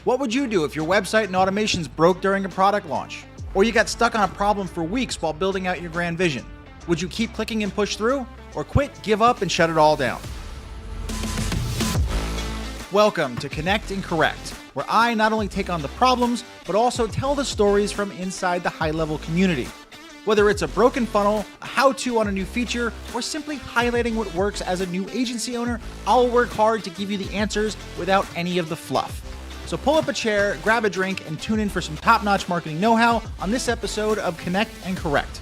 What would you do if your website and automations broke during a product launch? Or you got stuck on a problem for weeks while building out your grand vision? Would you keep clicking and push through? Or quit, give up, and shut it all down? Welcome to Connect and Correct, where I not only take on the problems, but also tell the stories from inside the HighLevel community. Whether it's a broken funnel, a how-to on a new feature, or simply highlighting what works as a new agency owner, I'll work hard to give you the answers without any of the fluff. So pull up a chair, grab a drink, and tune in for some top-notch marketing know-how on this episode of Connect and Correct.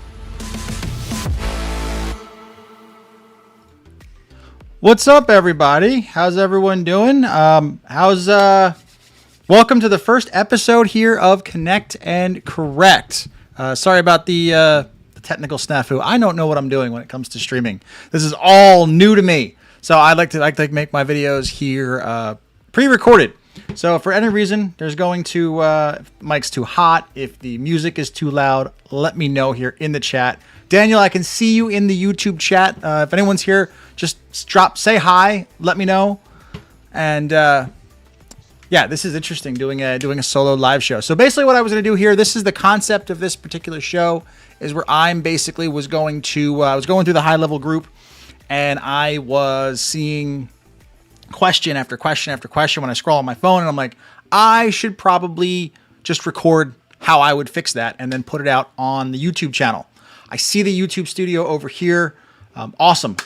What's up, everybody? How's everyone doing? Welcome to the first episode here of Connect and Correct. Sorry about the technical snafu. I don't know what I'm doing when it comes to streaming. This is all new to me. So I like to make my videos here pre-recorded. So if for any reason there's going to if the mic's too hot, if the music is too loud, let me know here in the chat. Daniel, I can see you in the YouTube chat. If anyone's here, just say hi, let me know. And yeah, this is interesting doing a solo live show. So basically what I was going to do here, this is the concept of this particular show, is where I'm basically was going through the HighLevel group, and I was seeing question after question after question when I scroll on my phone, and I'm like, I should probably just record how I would fix that and then put it out on the YouTube channel. I see the YouTube studio over here. Awesome.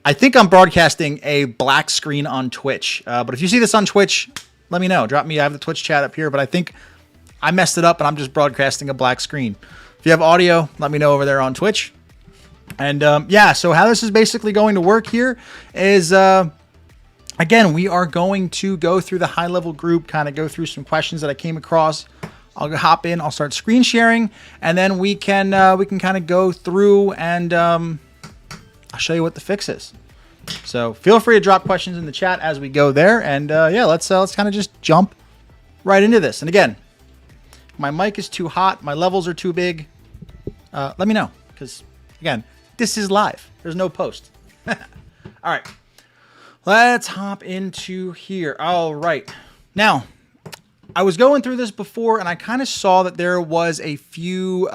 I think I'm broadcasting a black screen on Twitch, but if you see this on Twitch, let me know. Drop me. I have the Twitch chat up here, but I think I messed it up and I'm just broadcasting a black screen. If you have audio, let me know over there on Twitch. And yeah, so how this is basically going to work here is again, we are going to go through the HighLevel group, kind of go through some questions that I came across. I'll hop in, I'll start screen sharing, and then we can kind of go through and I'll show you what the fix is. So feel free to drop questions in the chat as we go there, and yeah, let's kind of just jump right into this. And again, my mic is too hot, my levels are too big. Let me know, because again, this is live. There's no post. All right. Let's hop into here. All right. Now, I was going through this before, and I kind of saw that there was a few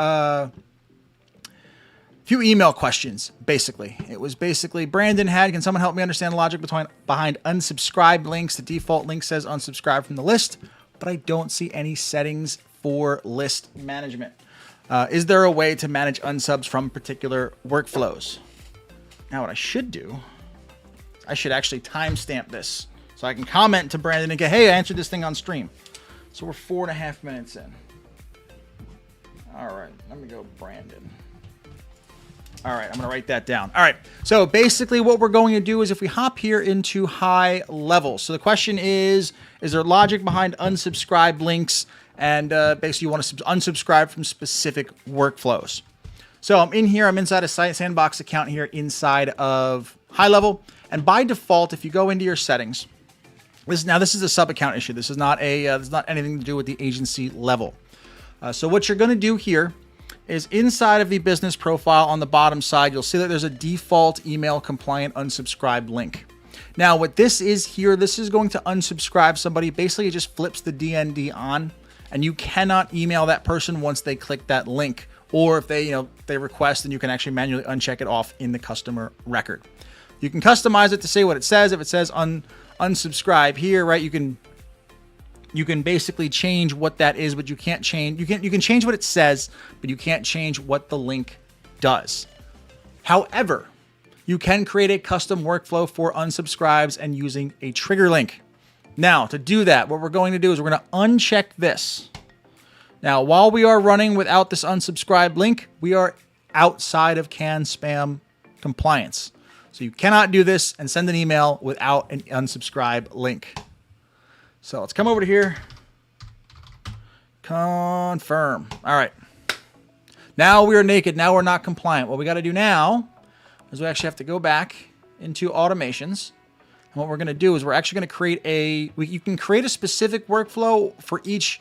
email questions, basically. It was basically, Brandon had, can someone help me understand the logic behind unsubscribed links? The default link says unsubscribe from the list, but I don't see any settings for list management. Is there a way to manage unsubs from particular workflows? Now, what I should do, I should actually timestamp this so I can comment to Brandon and go, hey, I answered this thing on stream. So we're 4.5 minutes in. All right, let me go Brandon. All right, I'm going to write that down. All right, so basically what we're going to do is if we hop here into HighLevel. So the question is there logic behind unsubscribe links? And basically you want to unsubscribe from specific workflows. So I'm in here, I'm inside a sandbox account here inside of HighLevel. And by default, if you go into your settings, this is a sub account issue. This is not anything to do with the agency level. So what you're going to do here is inside of the business profile on the bottom side, you'll see that there's a default email compliant unsubscribe link. Now, what this is here, this is going to unsubscribe somebody. Basically, it just flips the DND on, and you cannot email that person once they click that link. Or if they request, then you can actually manually uncheck it off in the customer record. You can customize it to say what it says. If it says unsubscribe here, right, you can basically change what that is, but you can't change. You can change what it says, but you can't change what the link does. However, you can create a custom workflow for unsubscribes and using a trigger link. Now, to do that, what we're going to do is we're going to uncheck this. Now, while we are running without this unsubscribe link, we are outside of CAN spam compliance. So you cannot do this and send an email without an unsubscribe link. So let's come over to here. Confirm. All right. Now we are naked. Now we're not compliant. What we got to do now is we actually have to go back into automations. And what we're going to do is we're actually going to create you can create a specific workflow for each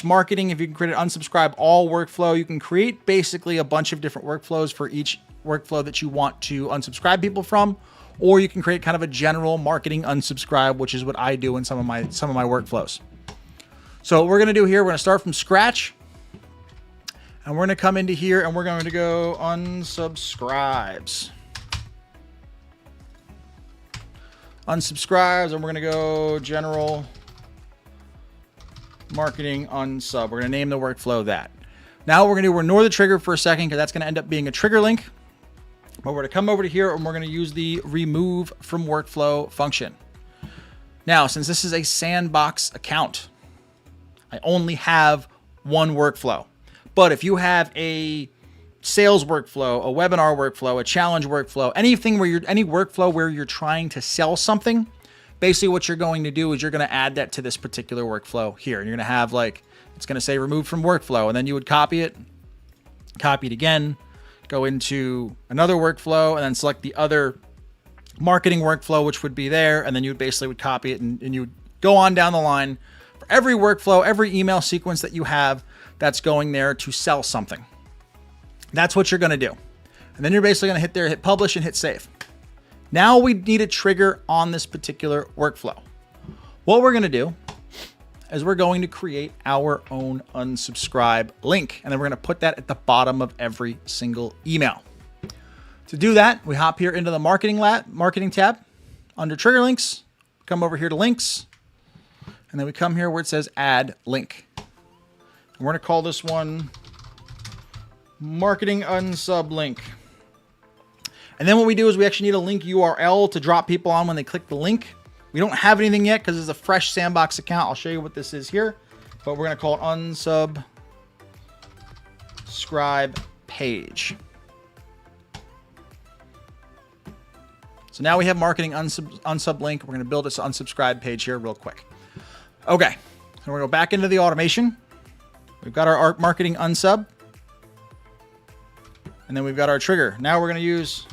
marketing. If you can create an unsubscribe all workflow, you can create basically a bunch of different workflows for each workflow that you want to unsubscribe people from, or you can create kind of a general marketing unsubscribe, which is what I do in some of my workflows. So what we're going to do here, we're going to start from scratch. And we're going to come into here and we're going to go unsubscribes. Unsubscribes, and we're going to go general marketing unsub. We're going to name the workflow that. Now what we're going to do, we're ignore the trigger for a second because that's going to end up being a trigger link. But we're going to come over to here and we're going to use the remove from workflow function. Now, since this is a sandbox account, I only have one workflow. But if you have a sales workflow, a webinar workflow, a challenge workflow, any workflow where you're trying to sell something, basically what you're going to do is you're going to add that to this particular workflow here. And you're going to have it's going to say remove from workflow, and then you would copy it again, go into another workflow, and then select the other marketing workflow, which would be there. And then you would copy it and you would go on down the line for every workflow, every email sequence that you have that's going there to sell something. That's what you're going to do. And then you're basically going to hit publish and hit save. Now we need a trigger on this particular workflow. What we're going to do is we're going to create our own unsubscribe link. And then we're going to put that at the bottom of every single email. To do that, we hop here into the marketing tab under trigger links, come over here to links, and then we come here where it says add link. And we're going to call this one marketing unsub link. And then what we do is we actually need a link URL to drop people on when they click the link. We don't have anything yet because it's a fresh sandbox account. I'll show you what this is here, but we're going to call it unsubscribe page. So now we have marketing unsub link. We're going to build this unsubscribe page here real quick. Okay, so we're going to go back into the automation. We've got our marketing unsub. And then we've got our trigger. Now we're going to use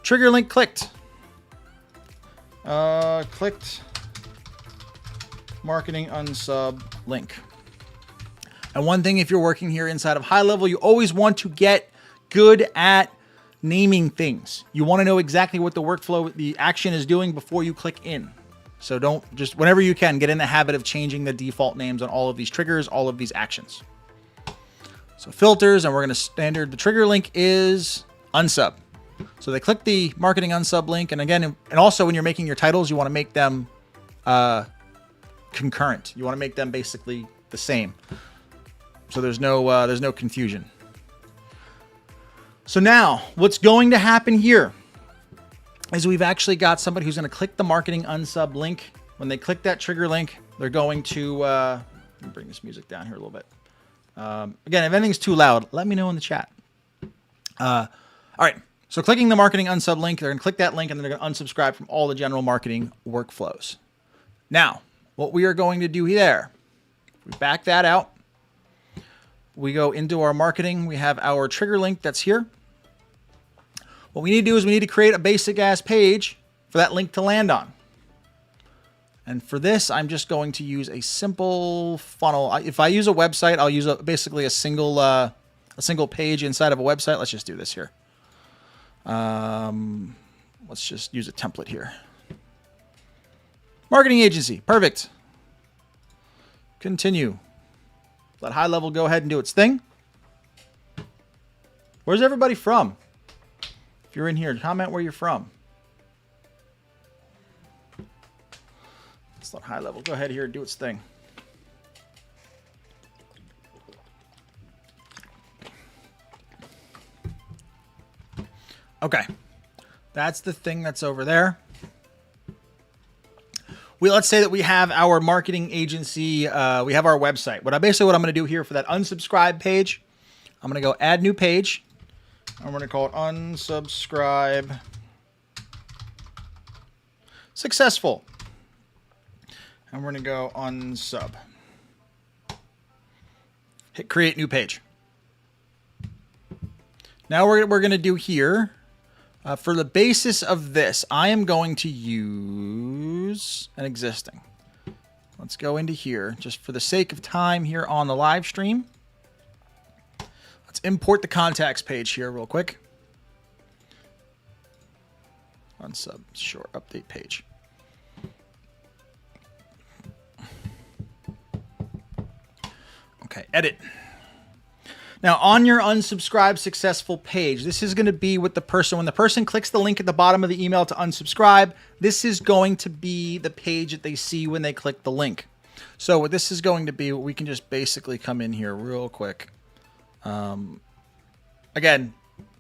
trigger link clicked. Clicked marketing unsub link. And one thing, if you're working here inside of HighLevel, you always want to get good at naming things. You want to know exactly what the workflow, the action is doing before you click in. So don't just, whenever you can, get in the habit of changing the default names on all of these triggers, all of these actions. So filters, and we're going to the trigger link is unsub. So they click the marketing unsub link. And again, and also when you're making your titles, you want to make them concurrent. You want to make them basically the same. So there's no confusion. So now what's going to happen here is we've actually got somebody who's going to click the marketing unsub link. When they click that trigger link, they're going to, let me bring this music down here a little bit. Again, if anything's too loud, let me know in the chat. All right. So clicking the marketing unsub link, they're going to click that link and they're going to unsubscribe from all the general marketing workflows. Now, what we are going to do there, we back that out. We go into our marketing. We have our trigger link that's here. What we need to do is we need to create a basic ass page for that link to land on. And for this, I'm just going to use a simple funnel. If I use a website, I'll use basically a single page inside of a website. Let's just do this here. Let's just use a template here. Marketing agency. Perfect. Continue. Let HighLevel go ahead and do its thing. Where's everybody from? If you're in here, comment where you're from. Let's let HighLevel go ahead here and do its thing. Okay. That's the thing that's over there. Let's say that we have our marketing agency, we have our website. What I'm going to do here for that unsubscribe page, I'm going to go add new page. I'm going to call it unsubscribe successful. And we're going to go unsub. Hit create new page. Now we're going to do here, for the basis of this, I am going to use an existing. Let's go into here, just for the sake of time here on the live stream. Let's import the contacts page here real quick. Unsub, sure, update page. Okay, edit. Now on your unsubscribe successful page, this is going to be what the person, when the person clicks the link at the bottom of the email to unsubscribe, this is going to be the page that they see when they click the link. So what this is going to be, we can just basically come in here real quick. Again,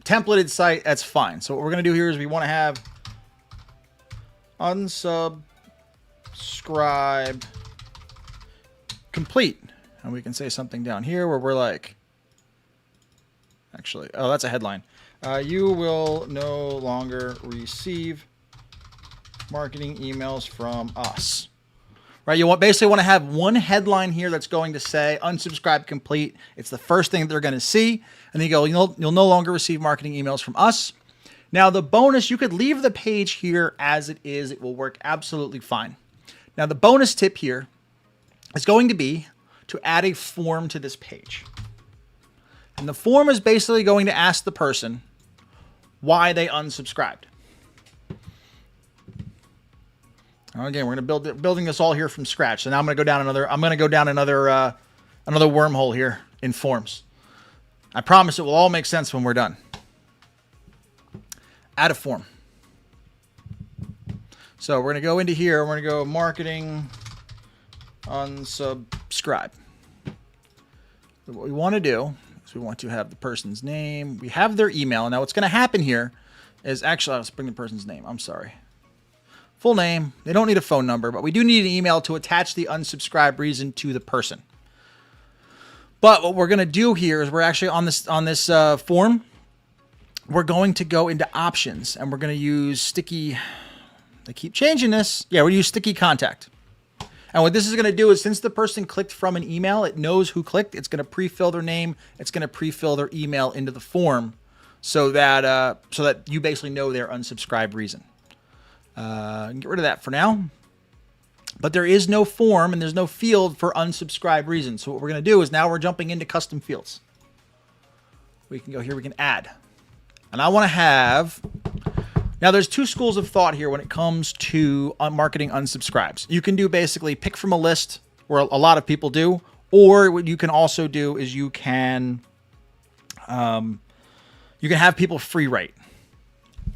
templated site, that's fine. So what we're going to do here is we want to have unsubscribe complete. And we can say something down here where we're like, actually, oh, that's a headline. You will no longer receive marketing emails from us. Right? You basically want to have one headline here that's going to say unsubscribe complete. It's the first thing they're going to see. And then you go, you'll no longer receive marketing emails from us. Now the bonus, you could leave the page here as it is. It will work absolutely fine. Now the bonus tip here is going to be to add a form to this page. And the form is basically going to ask the person why they unsubscribed. Again, we're going to building this all here from scratch. So now I'm going to go down another wormhole here in forms. I promise it will all make sense when we're done. Add a form. So we're going to go into here. We're going to go marketing unsubscribe. What we want to do is we want to have the person's name. We have their email. Now what's going to happen here is actually, let's bring the person's name. I'm sorry. Full name. They don't need a phone number, but we do need an email to attach the unsubscribe reason to the person. But what we're going to do here is we're actually on this form. We're going to go into options and we're going to use sticky. They keep changing this. Yeah, we'll use sticky contact. And what this is going to do is since the person clicked from an email, it knows who clicked. It's going to pre-fill their name. It's going to pre-fill their email into the form so that you basically know their unsubscribe reason. Get rid of that for now. But there is no form and there's no field for unsubscribe reasons. So what we're going to do is now we're jumping into custom fields. We can go here. We can add. And I want to have... Now, there's two schools of thought here when it comes to marketing unsubscribes. You can do basically pick from a list, where a lot of people do, or what you can also do is you can have people free write.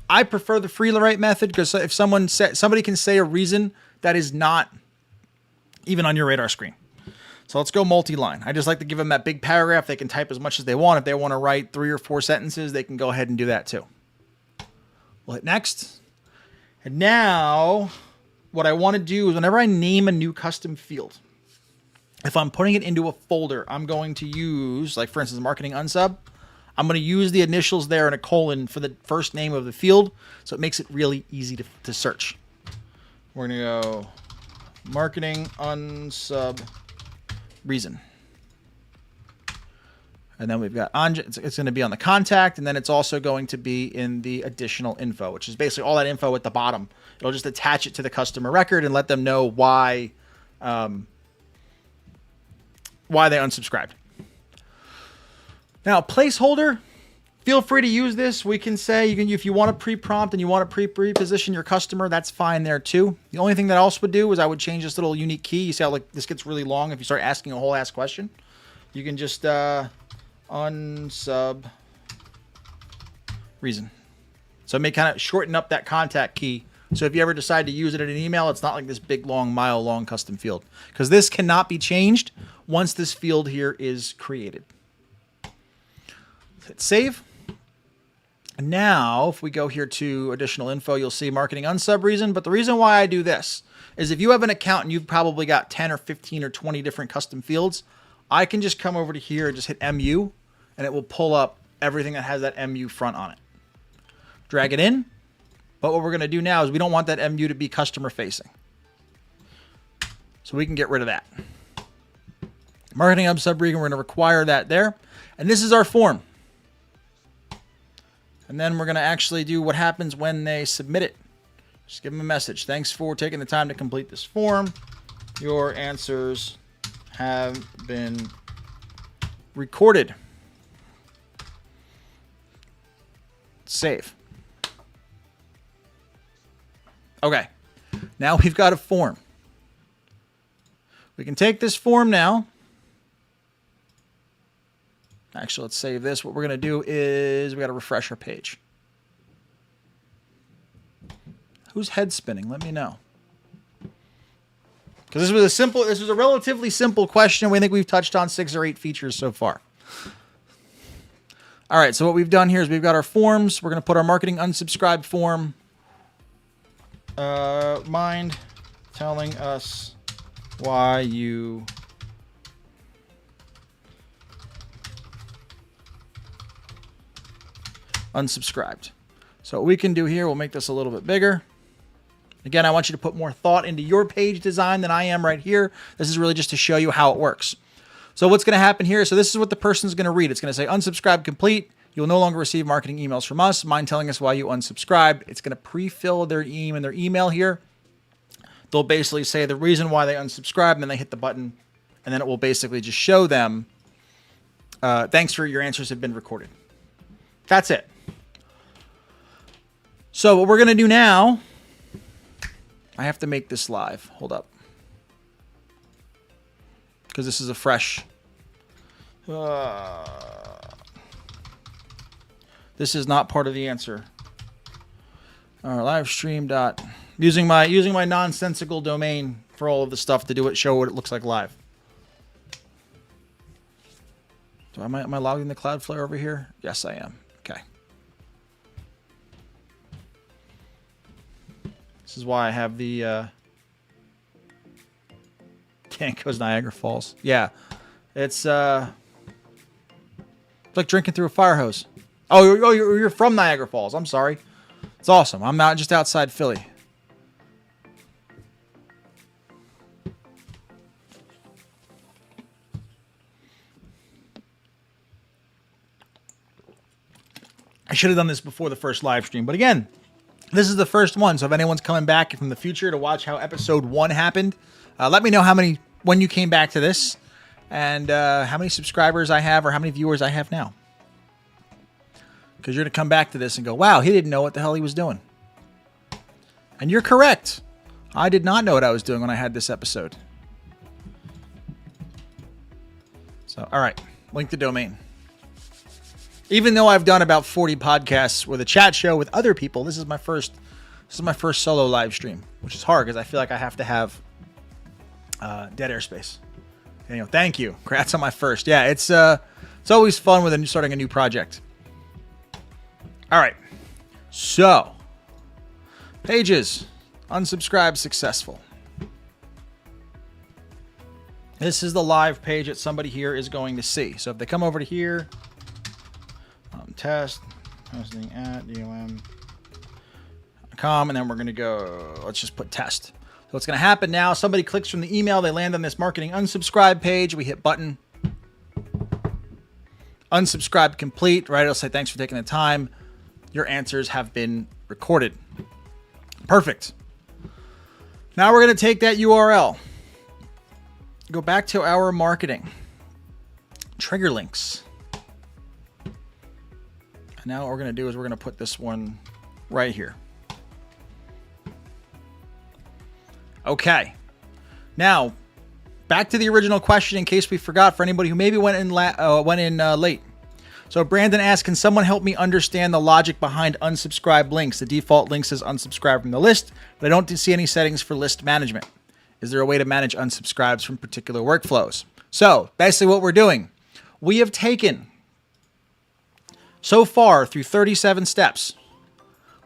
I prefer the free write method because if somebody can say a reason that is not even on your radar screen. So let's go multi-line. I just like to give them that big paragraph. They can type as much as they want. If they want to write 3 or 4 sentences, they can go ahead and do that too. We'll hit next. And now what I want to do is whenever I name a new custom field, if I'm putting it into a folder, I'm going to use, like for instance, marketing unsub. I'm going to use the initials there and a colon for the first name of the field. So it makes it really easy to search. We're going to go marketing unsub reason. And then we've got it's going to be on the contact, and then it's also going to be in the additional info, which is basically all that info at the bottom. It'll just attach it to the customer record and let them know why they unsubscribed. Now, placeholder, feel free to use this. We can say if you want to pre-prompt and you want to pre-position your customer, that's fine there too. The only thing that I also would do is I would change this little unique key. You see how this gets really long if you start asking a whole ass question. You can just unsub reason. So it may kind of shorten up that contact key. So if you ever decide to use it in an email, it's not like this big, long, mile-long custom field. Because this cannot be changed once this field here is created. Hit save. And now, if we go here to additional info, you'll see marketing unsub reason. But the reason why I do this is if you have an account and you've probably got 10 or 15 or 20 different custom fields, I can just come over to here and just hit MU, and it will pull up everything that has that MU front on it. Drag it in. But what we're going to do now is we don't want that MU to be customer facing. So we can get rid of that. Marketing unsub reason, we're going to require that there. And this is our form. And then we're going to actually do what happens when they submit it. Just give them a message. Thanks for taking the time to complete this form. Your answers have been recorded. Save. Okay. Now we've got a form. We can take this form now Actually, let's save this. What we're going to do is we got to refresh our page. Who's head spinning? Let me know. Because this was a relatively simple question. We think we've touched on 6 or 8 features so far. All right, so what we've done here is we've got our forms. We're going to put our marketing unsubscribe form. Mind telling us why you unsubscribed. So what we can do here, we'll make this a little bit bigger. Again, I want you to put more thought into your page design than I am right here. This is really just to show you how it works. So what's going to happen here? So this is what the person's going to read. It's going to say unsubscribe complete. You'll no longer receive marketing emails from us. Mind telling us why you unsubscribed. It's going to pre-fill their email here. They'll basically say the reason why they unsubscribed, and then they hit the button, and then it will basically just show them, thanks for your answers have been recorded. That's it. So what we're going to do now, I have to make this live. Hold up. Because this is a fresh... this is not part of the answer. Live stream dot... Using my nonsensical domain for all of the stuff to do it, show what it looks like live. So am I logged into Cloudflare over here? Yes, I am. Okay. This is why I have the Canco's Niagara Falls. Yeah, it's like drinking through a fire hose. Oh, you're from Niagara Falls. I'm sorry. It's awesome. I'm not just outside Philly. I should have done this before the first live stream, but again, this is the first one. So if anyone's coming back from the future to watch how episode 1 happened, let me know when you came back to this, and how many subscribers I have or how many viewers I have now. Because you're going to come back to this and go, wow, he didn't know what the hell he was doing. And you're correct. I did not know what I was doing when I had this episode. So, all right, link the domain. Even though I've done about 40 podcasts with a chat show with other people, this is my first solo live stream, which is hard because I feel like I have to have dead airspace. Thank you. Congrats on my first. Yeah, it's always fun with starting a new project. All right. So, pages, unsubscribe successful. This is the live page that somebody here is going to see. So if they come over to here, test hosting at DOM.com, and then we're going to go, let's just put test. So what's going to happen now, somebody clicks from the email, they land on this marketing unsubscribe page, we hit button, unsubscribe complete, right? It'll say thanks for taking the time. Your answers have been recorded. Perfect. Now we're going to take that URL, go back to our marketing, trigger links. And now what we're going to do is we're going to put this one right here. Okay. Now, back to the original question in case we forgot for anybody who maybe went in late. So Brandon asked, can someone help me understand the logic behind unsubscribe links? The default link says unsubscribe from the list, but I don't see any settings for list management. Is there a way to manage unsubscribes from particular workflows? So basically what we're doing, we have taken, so far through 37 steps,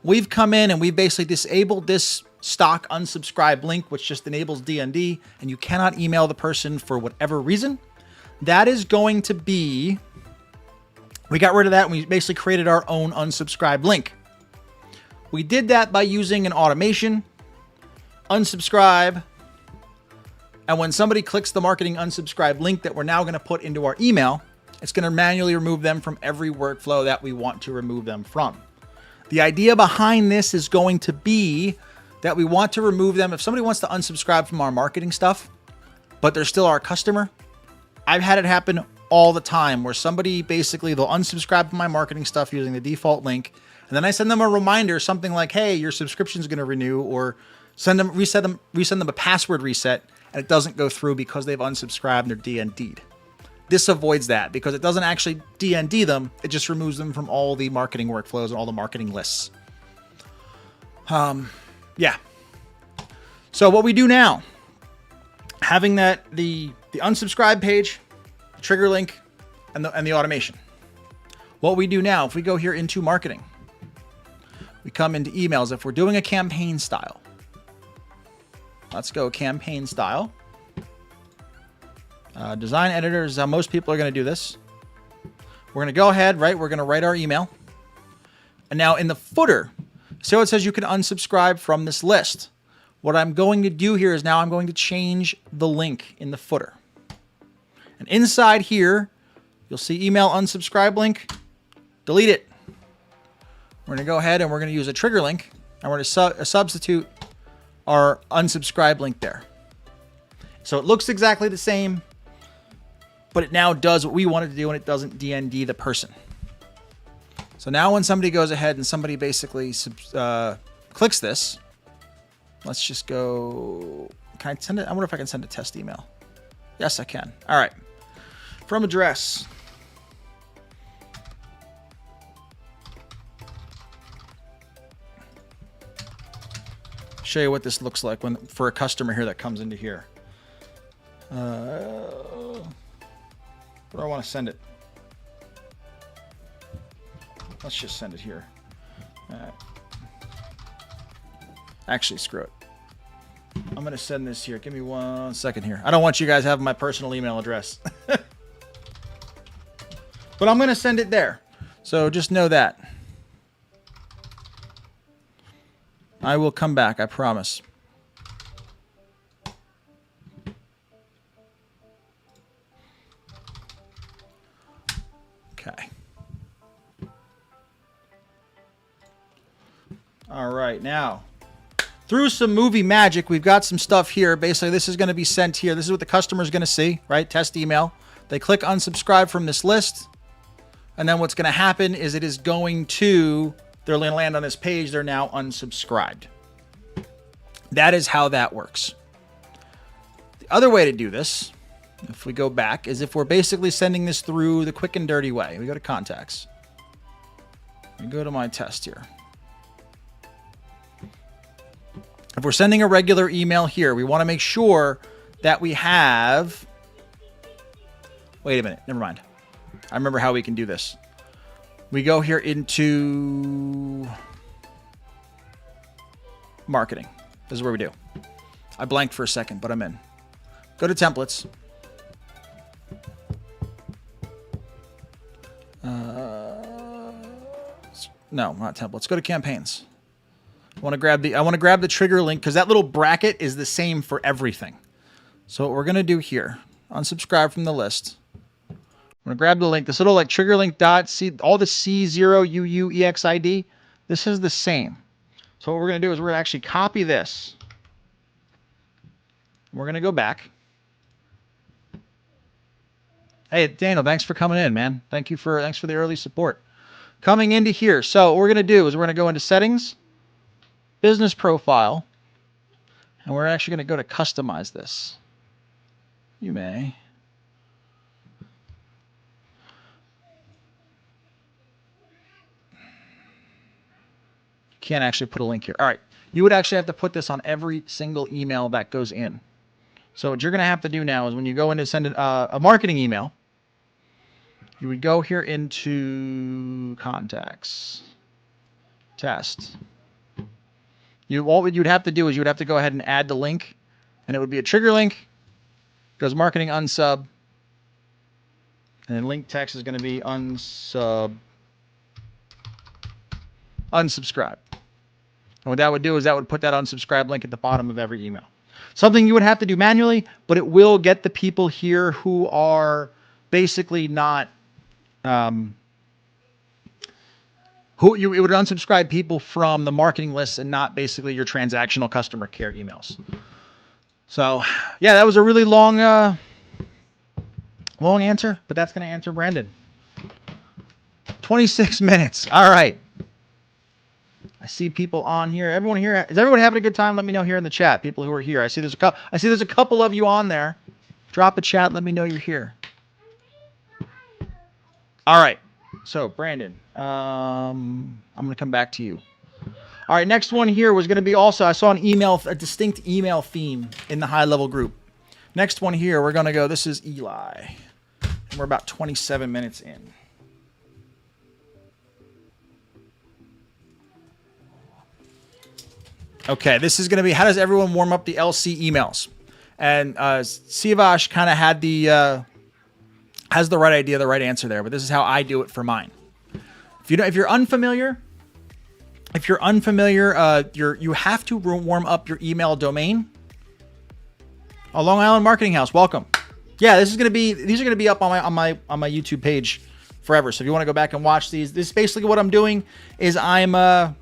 we've come in and we've basically disabled this stock unsubscribe link, which just enables DND, and you cannot email the person for whatever reason. That is going to be, we got rid of that and we basically created our own unsubscribe link. We did that by using an automation, unsubscribe, and when somebody clicks the marketing unsubscribe link that we're now going to put into our email, it's going to manually remove them from every workflow that we want to remove them from. The idea behind this is going to be that we want to remove them. If somebody wants to unsubscribe from our marketing stuff, but they're still our customer, I've had it happen all the time where somebody basically, they'll unsubscribe from my marketing stuff using the default link. And then I send them a reminder, something like, hey, your subscription is going to renew, or resend them a password reset, and it doesn't go through because they've unsubscribed and they're DND'd. This avoids that because it doesn't actually DND them. It just removes them from all the marketing workflows and all the marketing lists. Yeah. So what we do now, having that the unsubscribe page, trigger link, and the automation. What we do now, if we go here into marketing, we come into emails. If we're doing a campaign style, let's go campaign style. Design editor is how most people are going to do this. We're going to go ahead, right? We're going to write our email. And now in the footer, see how it says you can unsubscribe from this list. What I'm going to do here is now I'm going to change the link in the footer. And inside here, you'll see email unsubscribe link. Delete it. We're going to go ahead and we're going to use a trigger link. And we're going to substitute our unsubscribe link there. So it looks exactly the same, but it now does what we want it to do and it doesn't DND the person. So now when somebody goes ahead and somebody basically clicks this, let's just go, can I send it? I wonder if I can send a test email. Yes, I can. All right. From address. Show you what this looks like for a customer here that comes into here. Where do I want to send it? Let's just send it here. Actually, screw it. I'm going to send this here. Give me 1 second here. I don't want you guys having my personal email address. But I'm going to send it there. So just know that. I will come back, I promise. Okay. All right, now, through some movie magic, we've got some stuff here. Basically, this is going to be sent here. This is what the customer is going to see, right? Test email. They click unsubscribe from this list. And then what's going to happen is it is going to, they're going to land on this page. They're now unsubscribed. That is how that works. The other way to do this, if we go back, is if we're basically sending this through the quick and dirty way. We go to contacts. We go to my test here. If we're sending a regular email here, we want to make sure that we have... Wait a minute. Never mind. I remember how we can do this. We go here into marketing. This is where we do. I blanked for a second, but I'm in. Go to templates. No, not templates. Go to campaigns. I want to grab the trigger link because that little bracket is the same for everything. So what we're going to do here, unsubscribe from the list. I'm going to grab the link. This little like trigger link dot C, all the C0UUEXID. This is the same. So what we're going to do is we're going to actually copy this. We're going to go back. Hey, Daniel, thanks for coming in, man. Thanks for the early support. Coming into here. So what we're going to do is we're going to go into settings, business profile, and we're actually going to go to customize this. You may. Can't actually put a link here. All right. You would actually have to put this on every single email that goes in. So what you're going to have to do now is when you go in to send a marketing email, you would go here into contacts, test. What you'd have to do is you would have to go ahead and add the link, and it would be a trigger link. Goes marketing unsub, and then link text is going to be unsubscribe. And what that would do is that would put that unsubscribe link at the bottom of every email. Something you would have to do manually, but it will get the people here who are basically not, it would unsubscribe people from the marketing list and not basically your transactional customer care emails. So yeah, that was a really long answer, but that's going to answer Brandon. 26 minutes. All right. I see people on here. Everyone here, is everyone having a good time? Let me know here in the chat. People who are here. I see there's a couple of you on there. Drop a chat. Let me know you're here. All right. So Brandon, I'm going to come back to you. All right. Next one here was going to be also, I saw an email, a distinct email theme in the HighLevel group. Next one here, we're going to go, this is Eli. And we're about 27 minutes in. Okay, this is going to be, how does everyone warm up the LC emails? And Sivash kind of had the, has the right idea, the right answer there, but this is how I do it for mine. If you're unfamiliar, you have to warm up your email domain. Oh, Long Island Marketing House, welcome. Yeah, these are going to be up on my YouTube page forever. So if you want to go back and watch these, this is basically what I'm doing is I'm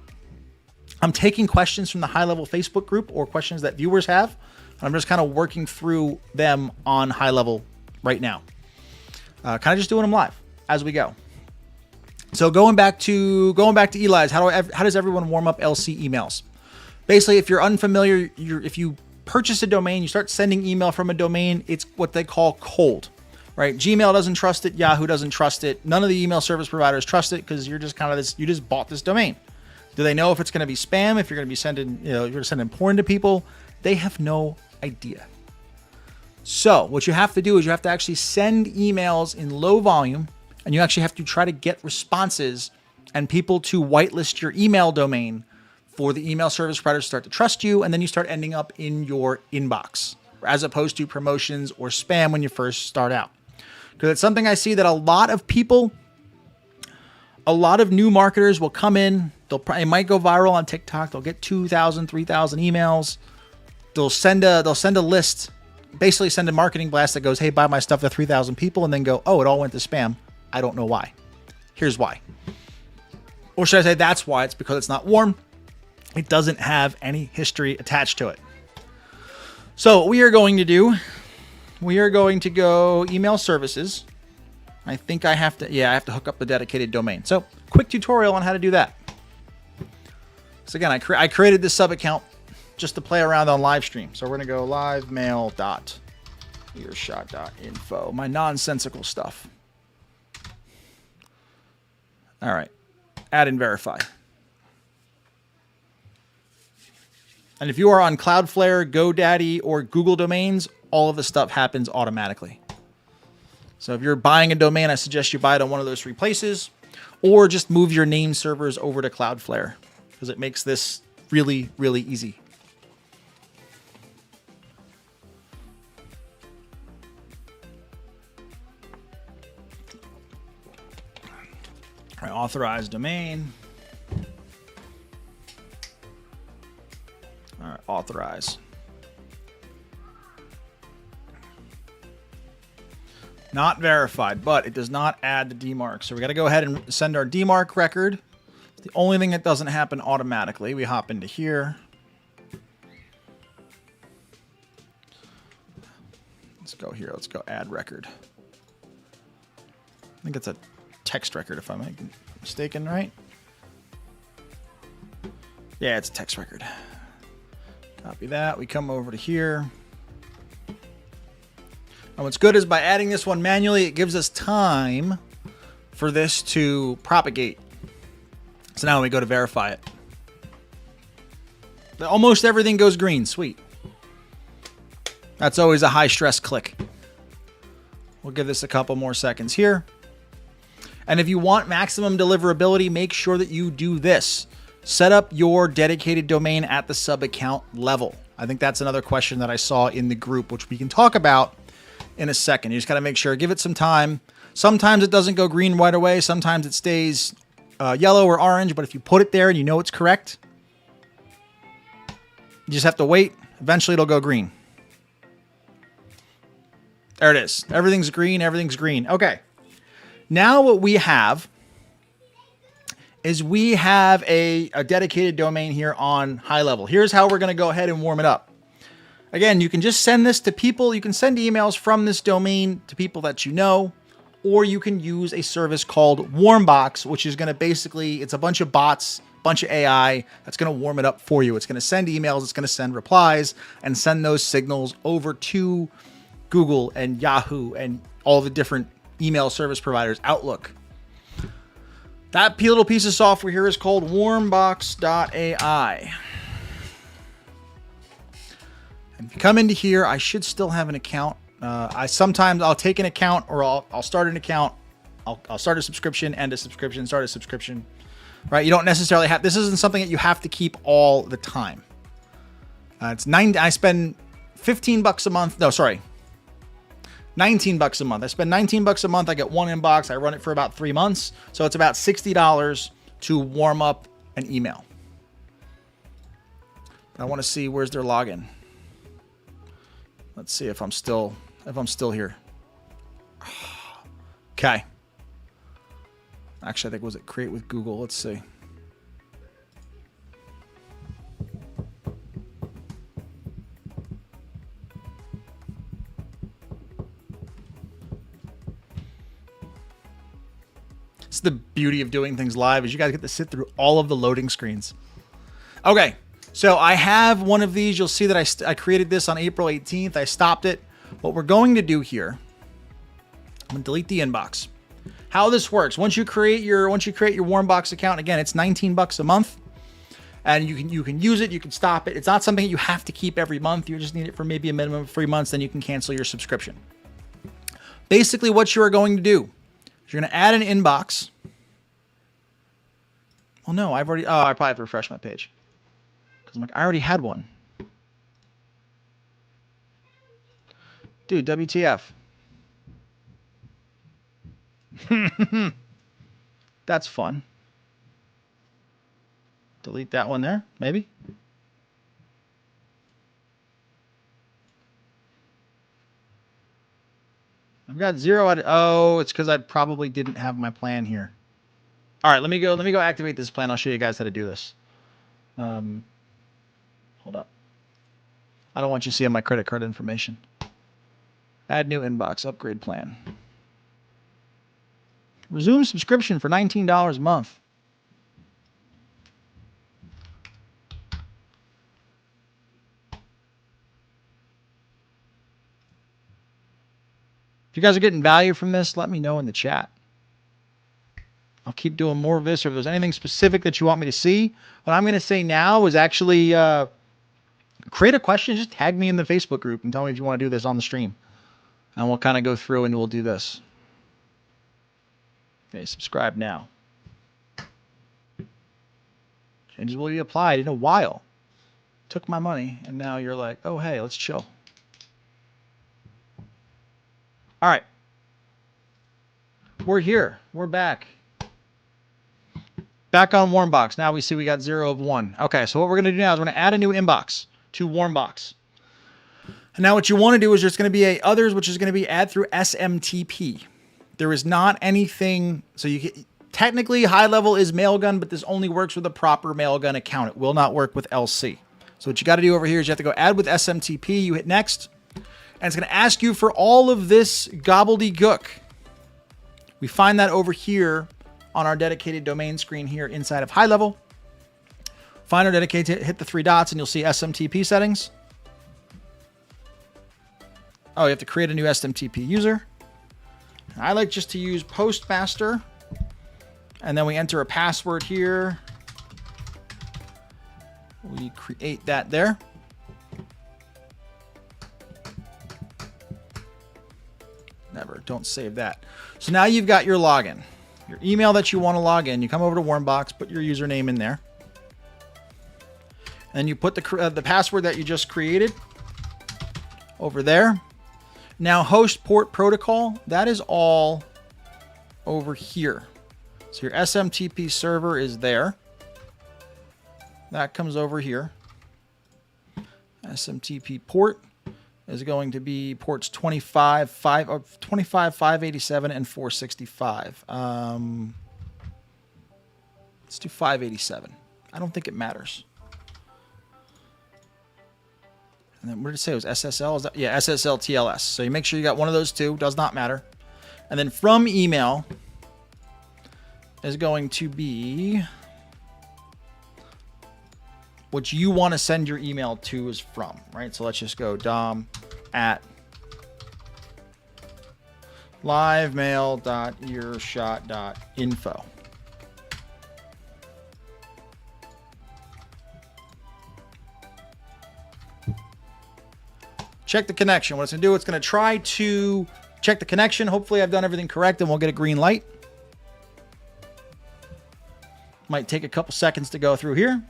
taking questions from the HighLevel Facebook group or questions that viewers have, and I'm just kind of working through them on HighLevel right now. Kind of just doing them live as we go. So going back to Eli's, how does everyone warm up LC emails? Basically, if you're unfamiliar, if you purchase a domain, you start sending email from a domain, it's what they call cold, right? Gmail doesn't trust it. Yahoo doesn't trust it. None of the email service providers trust it because you're just you just bought this domain. Do they know if it's going to be spam? If you're going to be sending, you're going to send porn to people? They have no idea. So what you have to do is you have to actually send emails in low volume, and you actually have to try to get responses and people to whitelist your email domain for the email service providers to start to trust you, and then you start ending up in your inbox as opposed to promotions or spam when you first start out. Because it's something I see that a lot of new marketers will come in, it might go viral on TikTok, they'll get 2,000, 3,000 emails, they'll send a list, basically send a marketing blast that goes, hey, buy my stuff to 3,000 people, and then go, oh, it all went to spam. I don't know why. Here's why. Or should I say that's why? It's because it's not warm. It doesn't have any history attached to it. So what we are going to do, we are going to go email services. I think I have to, I have to hook up the dedicated domain. So quick tutorial on how to do that. So again, I created this sub account just to play around on live stream. So we're going to go livemail.earshot.info, my nonsensical stuff. All right, add and verify. And if you are on Cloudflare, GoDaddy, or Google domains, all of this stuff happens automatically. So if you're buying a domain, I suggest you buy it on one of those three places, or just move your name servers over to Cloudflare because it makes this really, really easy. All right, authorize domain. All right, authorize. Not verified, but it does not add the DMARC. So we got to go ahead and send our DMARC record. It's the only thing that doesn't happen automatically. We hop into here. Let's go here. Let's go add record. I think it's a text record if I'm not mistaken, right? Yeah, it's a text record. Copy that. We come over to here. And what's good is by adding this one manually, it gives us time for this to propagate. So now we go to verify it. Almost everything goes green. Sweet. That's always a high stress click. We'll give this a couple more seconds here. And if you want maximum deliverability, make sure that you do this. Set up your dedicated domain at the sub account level. I think that's another question that I saw in the group, which we can talk about in a second. You just got to make sure, give it some time. Sometimes it doesn't go green right away. Sometimes it stays yellow or orange, but if you put it there and you know it's correct, you just have to wait. Eventually it'll go green. There it is. Everything's green. Everything's green. Okay. Now what we have is we have a dedicated domain here on HighLevel. Here's how we're going to go ahead and warm it up. Again, you can just send this to people. You can send emails from this domain to people that you know, or you can use a service called Warmbox, which is going to basically, it's a bunch of bots, bunch of AI that's going to warm it up for you. It's going to send emails, it's going to send replies, and send those signals over to Google and Yahoo and all the different email service providers, Outlook, That little piece of software here is called warmbox.ai. And if you come into here, I should still have an account. Sometimes I'll take an account, or I'll start an account. I'll start a subscription, end a subscription, start a subscription. Right? You don't necessarily have. This isn't something that you have to keep all the time. I spend $15 a month. No, sorry. $19 a month. I spend $19 a month. I get one inbox. I run it for about 3 months. So it's about $60 to warm up an email. I want to see where's their login. Let's see if I'm still here. Okay. Actually, I think was it create with Google. Let's see. It's the beauty of doing things live is you guys get to sit through all of the loading screens. Okay, so I have one of these. You'll see that I created this on April 18th. I stopped it. What we're going to do here, I'm gonna delete the inbox. How this works, once you create your Warmbox account, again, it's $19 a month, and you can use it, you can stop it. It's not something that you have to keep every month. You just need it for maybe a minimum of 3 months, then you can cancel your subscription. Basically, what you are going to do, you're going to add an inbox. Well, no, I probably have to refresh my page. Because I'm like, I already had one. Dude, WTF. That's fun. Delete that one there, maybe. I've got 0 out of, oh, it's because I probably didn't have my plan here. All right, let me go activate this plan. I'll show you guys how to do this. Hold up. I don't want you seeing my credit card information. Add new inbox, upgrade plan. Resume subscription for $19 a month. If you guys are getting value from this, let me know in the chat. I'll keep doing more of this, or if there's anything specific that you want me to see. What I'm going to say now is actually create a question. Just tag me in the Facebook group and tell me if you want to do this on the stream. And we'll kind of go through and we'll do this. Okay, subscribe now. Changes will be applied in a while. Took my money, and now you're like, oh, hey, let's chill. All right. We're here. We're back. Back on Warmbox. Now we see we got 0 of 1. Okay, so what we're going to do now is we're going to add a new inbox to Warmbox. And now what you want to do is there's going to be a others, which is going to be add through SMTP. There is not anything, so you can, technically HighLevel is Mailgun, but this only works with a proper Mailgun account. It will not work with LC. So what you got to do over here is you have to go add with SMTP. You hit next, and it's going to ask you for all of this gobbledygook. We find that over here on our dedicated domain screen here inside of HighLevel. Find our dedicated, hit the 3 dots, and you'll see SMTP settings. Oh, you have to create a new SMTP user. I like just to use Postmaster, and then we enter a password here. We create that there. Never, don't save that. So now you've got your login, your email that you want to log in. You come over to Warmbox, put your username in there, and you put the password that you just created over there. Now, host port protocol, that is all over here. So your SMTP server is there. That comes over here. SMTP port is going to be ports 25, 587, and 465. Let's do 587. I don't think it matters. And then what did it say? It was SSL? Is that? Yeah, SSL TLS. So you make sure you got one of those two. Does not matter. And then from email is going to be what you want to send your email to is from, right? So let's just go dom@livemail.earshot.info. check the connection. What it's going to do, it's going to try to check the connection. Hopefully I've done everything correct and we'll get a green light. Might take a couple seconds to go through here.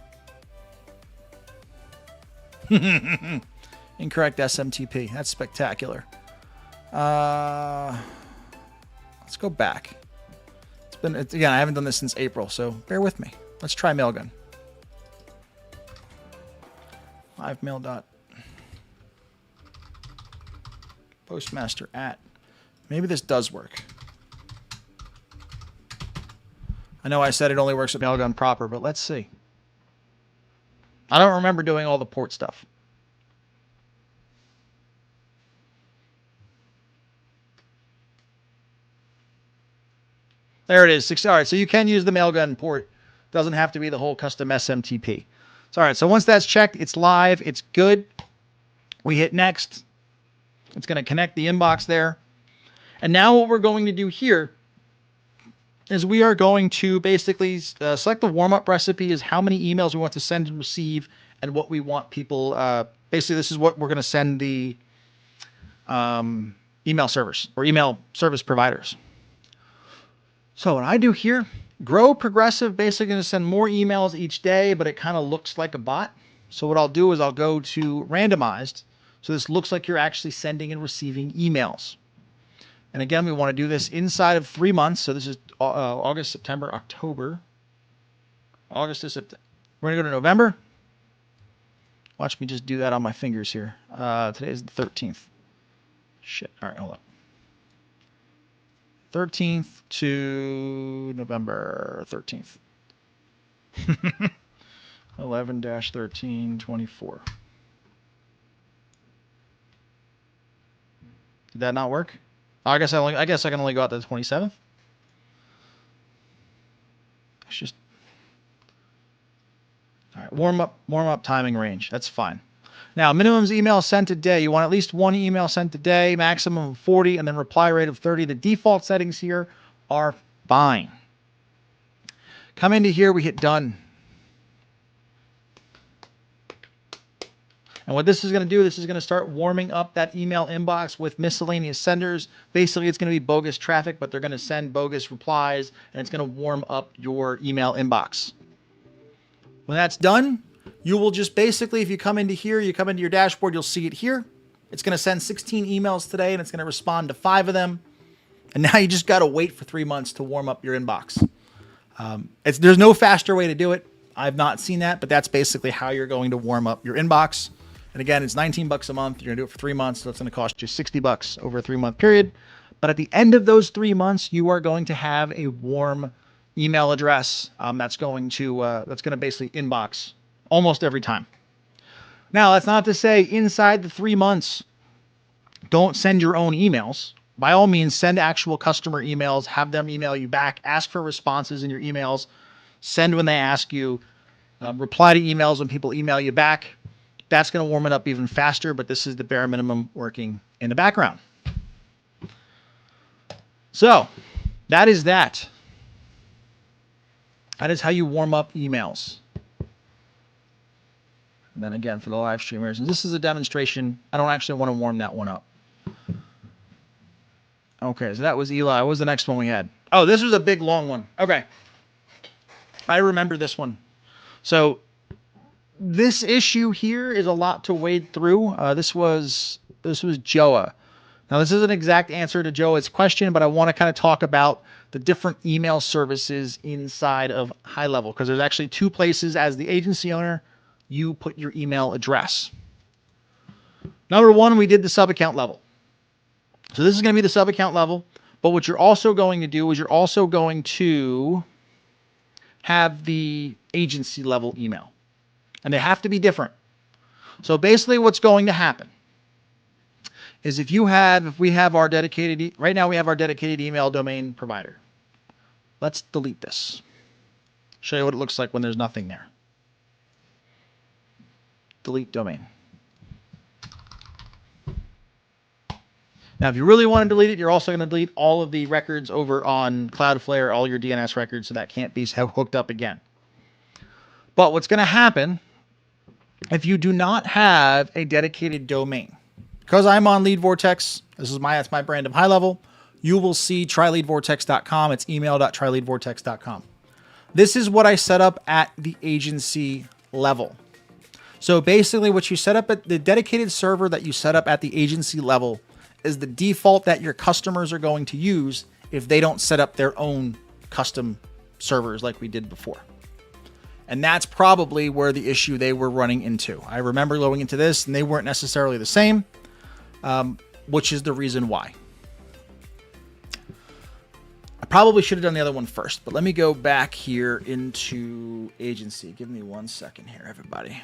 Incorrect SMTP. That's spectacular. Let's go back. Again, I haven't done this since April, so bear with me. Let's try Mailgun. Livemail dot postmaster at. Maybe this does work. I know I said it only works with Mailgun proper, but let's see. I don't remember doing all the port stuff. There it is. All right, so you can use the Mailgun port. Doesn't have to be the whole custom SMTP. So, all right, so once that's checked, it's live, it's good. We hit next. It's going to connect the inbox there. And now what we're going to do here is we are going to basically select the warm-up recipe is how many emails we want to send and receive and what we want people, basically this is what we're going to send the email servers or email service providers. So what I do here, grow progressive, basically going to send more emails each day, but it kind of looks like a bot. So what I'll do is I'll go to randomized. So this looks like you're actually sending and receiving emails. And again, we want to do this inside of 3 months. So this is August, September, October. August to September. We're going to go to November. Watch me just do that on my fingers here. Today is the 13th. Shit. All right, hold on. 13th to November 13th. 11-13-24. Did that not work? I guess I can only go out to the 27th. It's just all right. Warm up timing range. That's fine. Now, minimum email sent a day. You want at least 1 email sent a day, maximum of 40, and then reply rate of 30. The default settings here are fine. Come into here, we hit done. And what this is going to do, this is going to start warming up that email inbox with miscellaneous senders. Basically, it's going to be bogus traffic, but they're going to send bogus replies, and it's going to warm up your email inbox. When that's done, you will just basically, if you come into here, you come into your dashboard, you'll see it here. It's going to send 16 emails today, and it's going to respond to 5 of them. And now you just got to wait for 3 months to warm up your inbox. There's no faster way to do it. I've not seen that, but that's basically how you're going to warm up your inbox. And again, it's $19 a month. You're going to do it for 3 months. So it's going to cost you $60 over a 3-month period. But at the end of those 3 months, you are going to have a warm email address that's going to basically inbox almost every time. Now, that's not to say inside the 3 months, don't send your own emails. By all means, send actual customer emails, have them email you back, ask for responses in your emails, send when they ask you, reply to emails when people email you back. That's going to warm it up even faster, but this is the bare minimum working in the background. So that is that. That is how you warm up emails. And then again, for the live streamers, and this is a demonstration. I don't actually want to warm that one up. Okay, so that was Eli. What was the next one we had? Oh, this was a big, long one. Okay. I remember this one. So this issue here is a lot to wade through. This was Joa. Now, this is an exact answer to Joa's question, but I want to kind of talk about the different email services inside of HighLevel, because there's actually 2 places as the agency owner you put your email address. Number 1, we did the sub account level. So this is going to be the sub account level, but what you're also going to do is you're also going to have the agency level email, and they have to be different. So basically what's going to happen is if we have our dedicated, right now we have our dedicated email domain provider. Let's delete this. Show you what it looks like when there's nothing there. Delete domain. Now, if you really want to delete it, you're also going to delete all of the records over on Cloudflare, all your DNS records, so that can't be hooked up again. But what's going to happen if you do not have a dedicated domain? because I'm on Lead Vortex, that's my brand of HighLevel, you will see tryleadvortex.com. It's email.tryleadvortex.com. This is what I set up at the agency level. So basically what you set up at the dedicated server that you set up at the agency level is the default that your customers are going to use if they don't set up their own custom servers like we did before. And that's probably where the issue they were running into. I remember going into this and they weren't necessarily the same, which is the reason why. I probably should have done the other one first, but let me go back here into agency. Give me 1 second here, everybody.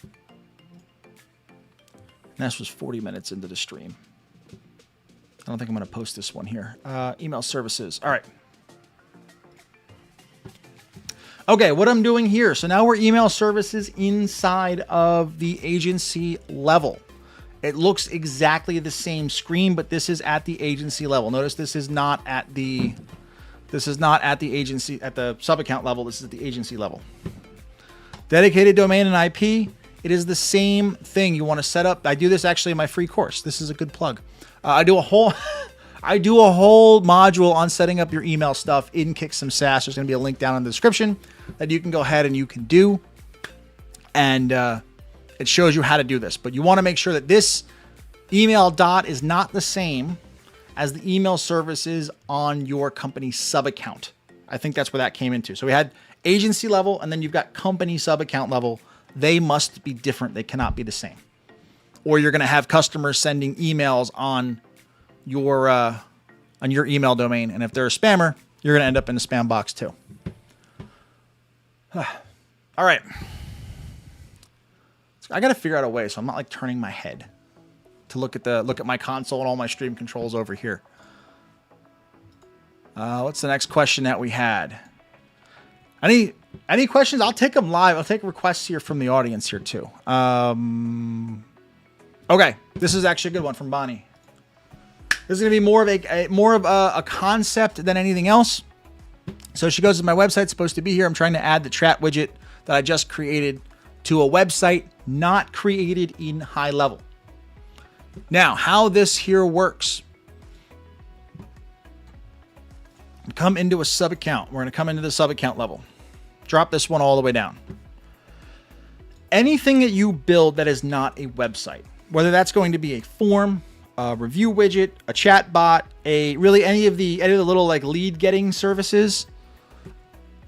And this was 40 minutes into the stream. I don't think I'm going to post this one here. Email services. All right. Okay, what I'm doing here. So now we're email services inside of the agency level. It looks exactly the same screen, but this is at the agency level. Notice this is not at the agency, at the sub account level. This is at the agency level. Dedicated domain and IP. It is the same thing. You want to set up. I do this actually in my free course. This is a good plug. I do a whole module on setting up your email stuff in Kick Some Sass. There's going to be a link down in the description that you can go ahead and you can do. And it shows you how to do this. But you want to make sure that this email dot is not the same as the email services on your company sub account. I think that's where that came into. So we had agency level, and then you've got company sub account level. They must be different. They cannot be the same. Or you're going to have customers sending emails on your email domain. And if they're a spammer, you're going to end up in the spam box too. All right. I got to figure out a way so I'm not like turning my head to look at my console and all my stream controls over here. What's the next question that we had? Any questions? I'll take them live. I'll take requests here from the audience here too. Okay, this is actually a good one from Bonnie. This is going to be more of a concept than anything else. So she goes, my website's supposed to be here. I'm trying to add the chat widget that I just created to a website not created in HighLevel. Now, how this here works. Come into a sub account. We're going to come into the sub account level. Drop this one all the way down. Anything that you build that is not a website, whether that's going to be a form, a review widget, a chat bot, really any of the little like lead getting services,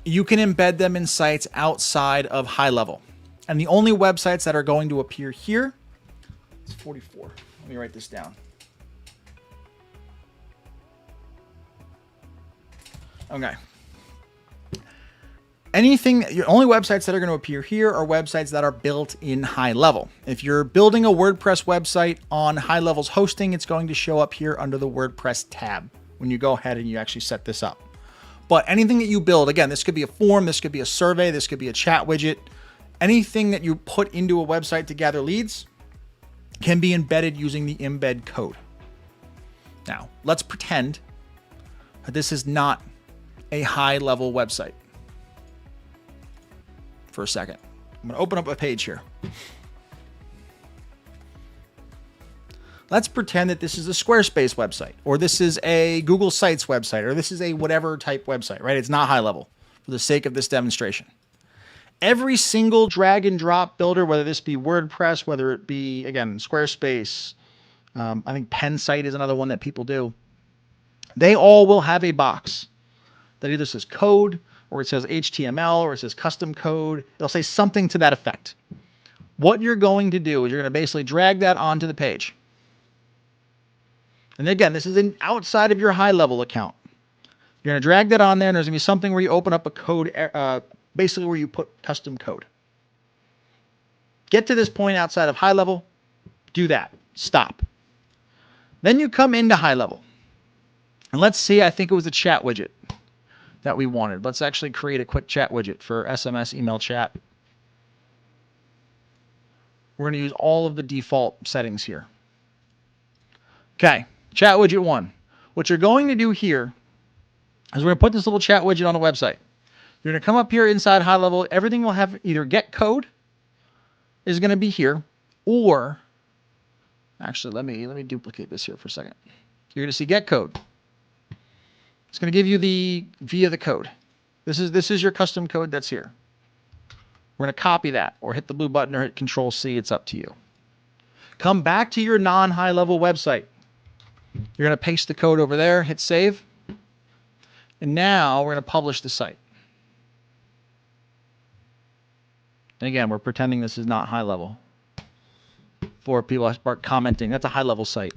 you can embed them in sites outside of HighLevel. And the only websites that are going to appear here, it's 44. Let me write this down. Okay. Your only websites that are going to appear here are websites that are built in HighLevel. If you're building a WordPress website on HighLevel's hosting, it's going to show up here under the WordPress tab when you go ahead and you actually set this up. But anything that you build, again, this could be a form, this could be a survey, this could be a chat widget. Anything that you put into a website to gather leads can be embedded using the embed code. Now, let's pretend that this is not a HighLevel website. For a second. I'm going to open up a page here. Let's pretend that this is a Squarespace website, or this is a Google Sites website, or this is a whatever type website, right? It's not HighLevel for the sake of this demonstration. Every single drag and drop builder, whether this be WordPress, whether it be, again, Squarespace, I think Pensite is another one that people do. They all will have a box that either says code, or it says HTML, or it says custom code. It'll say something to that effect. What you're going to do is you're going to basically drag that onto the page. And again, this is outside of your HighLevel account. You're going to drag that on there, and there's going to be something where you open up a code, basically where you put custom code. Get to this point outside of HighLevel, do that. Stop. Then you come into HighLevel. And let's see, I think it was a chat widget that we wanted. Let's actually create a quick chat widget for SMS email chat. We're going to use all of the default settings here. Okay, chat widget 1. What you're going to do here is we're going to put this little chat widget on the website. You're going to come up here inside HighLevel. Everything will have either get code. is going to be here, or actually, let me duplicate this here for a second. You're going to see get code. It's going to give you via the code. This is your custom code that's here. We're going to copy that, or hit the blue button, or hit Control C. It's up to you. Come back to your non-HighLevel website. You're going to paste the code over there, hit save. And now we're going to publish the site. And again, we're pretending this is not HighLevel. For people that start commenting, that's a HighLevel site.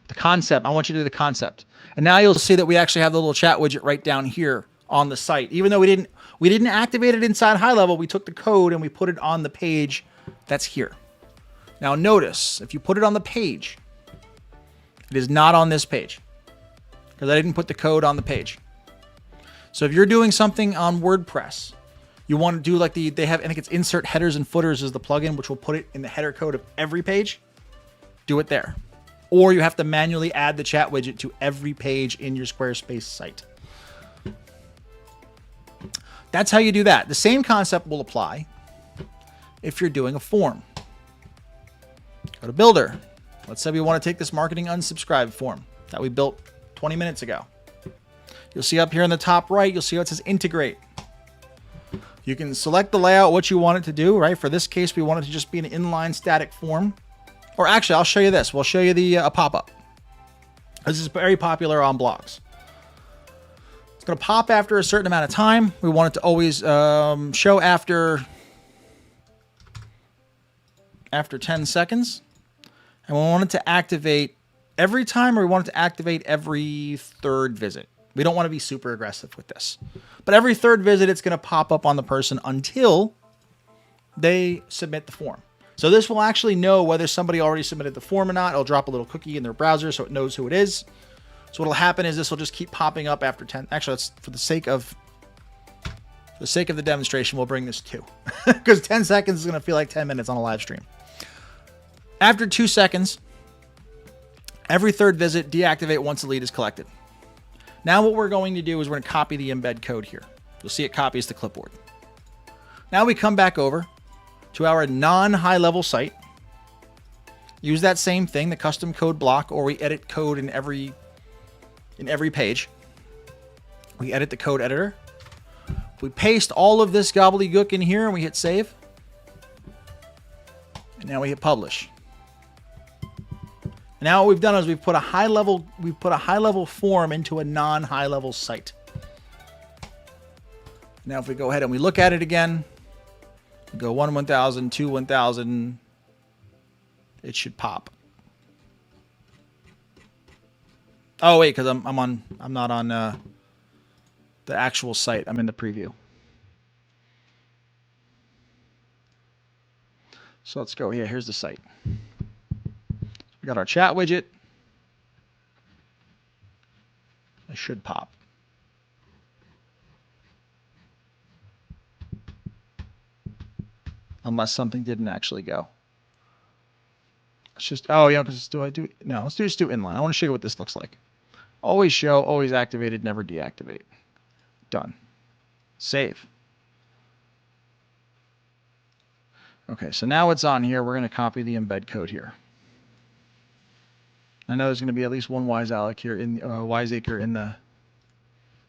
The concept, I want you to do the concept. And now you'll see that we actually have the little chat widget right down here on the site. Even though we didn't activate it inside HighLevel, we took the code and we put it on the page that's here. Now notice, if you put it on the page, it is not on this page because I didn't put the code on the page. So if you're doing something on WordPress, you want to do like they have, I think it's insert headers and footers is the plugin, which will put it in the header code of every page. Do it there. Or you have to manually add the chat widget to every page in your Squarespace site. That's how you do that. The same concept will apply if you're doing a form. Go to Builder. Let's say we want to take this marketing unsubscribe form that we built 20 minutes ago. You'll see up here in the top right, you'll see how it says integrate. You can select the layout, what you want it to do, right? For this case, we want it to just be an inline static form. Or actually, I'll show you this. We'll show you the pop-up. This is very popular on blogs. It's going to pop after a certain amount of time. We want it to always show after 10 seconds. And we want it to activate every time, or we want it to activate every third visit. We don't want to be super aggressive with this. But every third visit, it's going to pop up on the person until they submit the form. So this will actually know whether somebody already submitted the form or not. It'll drop a little cookie in their browser so it knows who it is. So what'll happen is this will just keep popping up after 10. Actually, that's for the sake of the demonstration, we'll bring this to. Because 10 seconds is going to feel like 10 minutes on a live stream. After 2 seconds, every third visit, deactivate once the lead is collected. Now what we're going to do is we're going to copy the embed code here. You'll see it copies the clipboard. Now we come back over to our non-HighLevel site. Use that same thing, the custom code block, or we edit code in every page. We edit the code editor. We paste all of this gobbledygook in here and we hit save. And now we hit publish. And now what we've done is we've put a HighLevel form into a non-HighLevel site. Now if we go ahead and we look at it again, we go 1,000, 2, 1,000, it should pop. Oh wait, because I'm not on the actual site. I'm in the preview. So let's go here. Here's the site. We got our chat widget. It should pop. Unless something didn't actually go. It's just, oh yeah, because let's just do inline. I want to show you what this looks like. Always show, always activated, never deactivate. Done. Save. Okay, so now it's on here. We're going to copy the embed code here. I know there's going to be at least one wiseacre here in the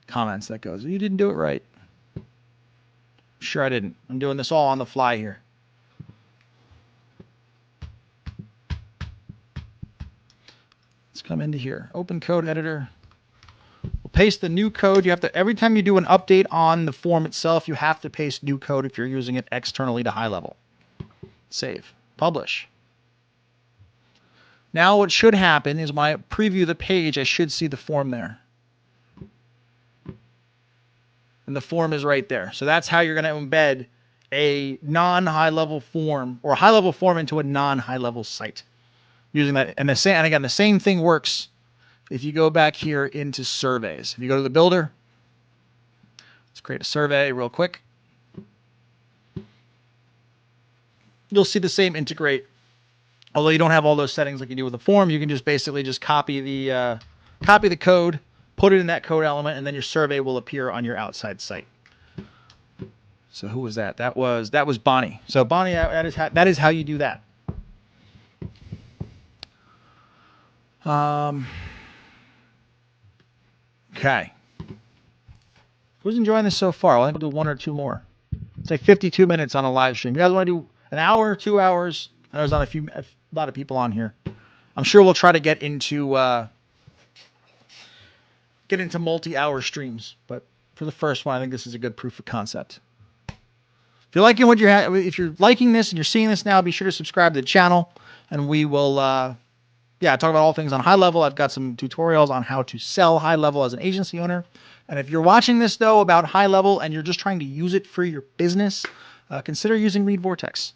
comments that goes, you didn't do it right. Sure I didn't. I'm doing this all on the fly here. Let's come into here. Open code editor. We'll paste the new code. You have to, every time you do an update on the form itself, you have to paste new code if you're using it externally to HighLevel. Save. Publish. Now what should happen is when I preview the page, I should see the form there. And the form is right there. So that's how you're going to embed a non-HighLevel form or a HighLevel form into a non-HighLevel site. Using that. And again, the same thing works if you go back here into surveys. If you go to the builder, let's create a survey real quick. You'll see the same integrate. Although you don't have all those settings like you do with the form, you can just basically just copy the code, put it in that code element, and then your survey will appear on your outside site. So who was that? That was Bonnie. So Bonnie, that is how you do that. Okay. Who's enjoying this so far? I think we'll do one or two more. It's like 52 minutes on a live stream. You guys want to do an hour, 2 hours? I know there's not a lot of people on here. I'm sure we'll try to get into multi-hour streams, but for the first one, I think this is a good proof of concept. If you're liking if you're liking this and you're seeing this now, be sure to subscribe to the channel, and we will talk about all things on HighLevel. I've got some tutorials on how to sell HighLevel as an agency owner. And if you're watching this though about HighLevel and you're just trying to use it for your business, consider using Lead Vortex.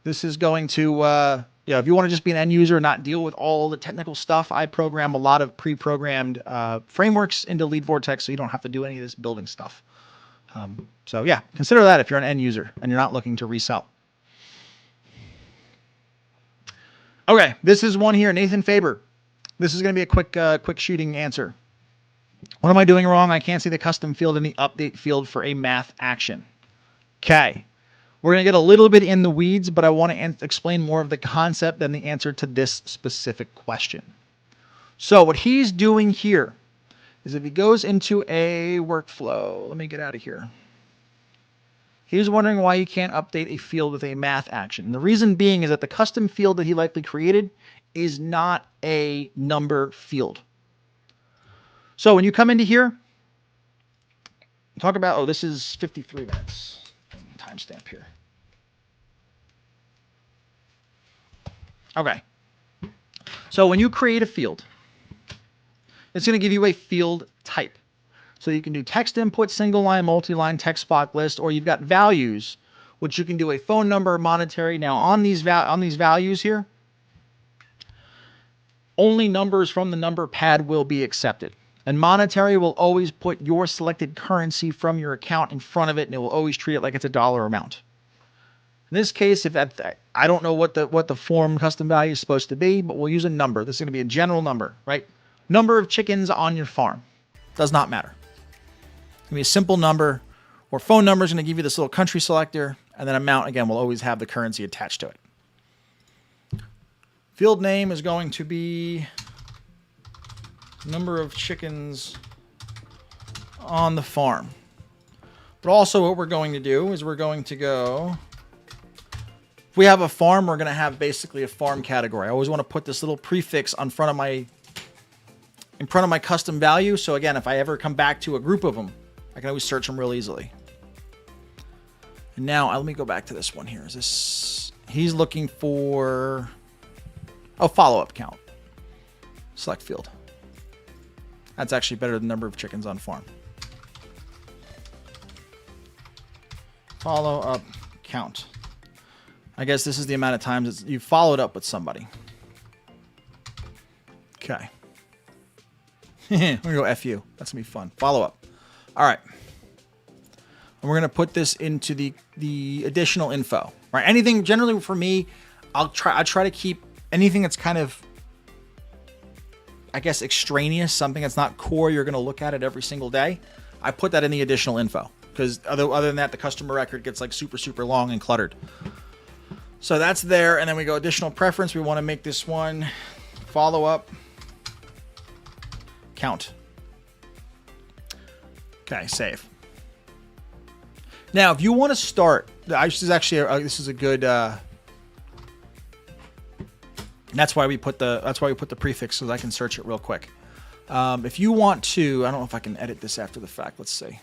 This is going to if you want to just be an end user and not deal with all the technical stuff, I program a lot of pre-programmed frameworks into Lead Vortex, so you don't have to do any of this building stuff. So yeah, consider that if you're an end user and you're not looking to resell. Okay, this is one here, Nathan Faber. This is going to be a quick shooting answer. What am I doing wrong? I can't see the custom field in the update field for a math action. Okay. We're going to get a little bit in the weeds, but I want to explain more of the concept than the answer to this specific question. So what he's doing here is if he goes into a workflow, let me get out of here. He's wondering why you can't update a field with a math action. And the reason being is that the custom field that he likely created is not a number field. So when you come into here, talk about, this is 53 minutes. Timestamp here. Okay. So when you create a field, it's going to give you a field type. So you can do text input, single line, multi-line, text block list, or you've got values, which you can do a phone number, monetary. Now on these values here, only numbers from the number pad will be accepted. And monetary will always put your selected currency from your account in front of it, and it will always treat it like it's a dollar amount. In this case, I don't know what the form custom value is supposed to be, but we'll use a number. This is going to be a general number, right? Number of chickens on your farm. Does not matter. It's going to be a simple number, or phone number is going to give you this little country selector, and then amount, again, will always have the currency attached to it. Field name is going to be number of chickens on the farm. But also what we're going to do is we're going to go, if we have a farm, we're going to have basically a farm category. I always want to put this little prefix in front of my custom value. So again, if I ever come back to a group of them, I can always search them real easily. And now let me go back to this one here. He's looking for, follow-up count. Select field. That's actually better than number of chickens on farm. Follow up count. I guess this is the amount of times you followed up with somebody. Okay. We're gonna go F you. That's gonna be fun. Follow up. All right. And we're gonna put this into the additional info. Right. Anything generally for me, I try to keep anything that's kind of, I guess, extraneous, something that's not core, you're going to look at it every single day. I put that in the additional info because other than that, the customer record gets like super, super long and cluttered. So that's there. And then we go additional preference. We want to make this one follow up count. Okay, save. Now, if you want to start, this is a good, that's why we put the prefix so that I can search it real quick. If you want to, I don't know if I can edit this after the fact. Let's see.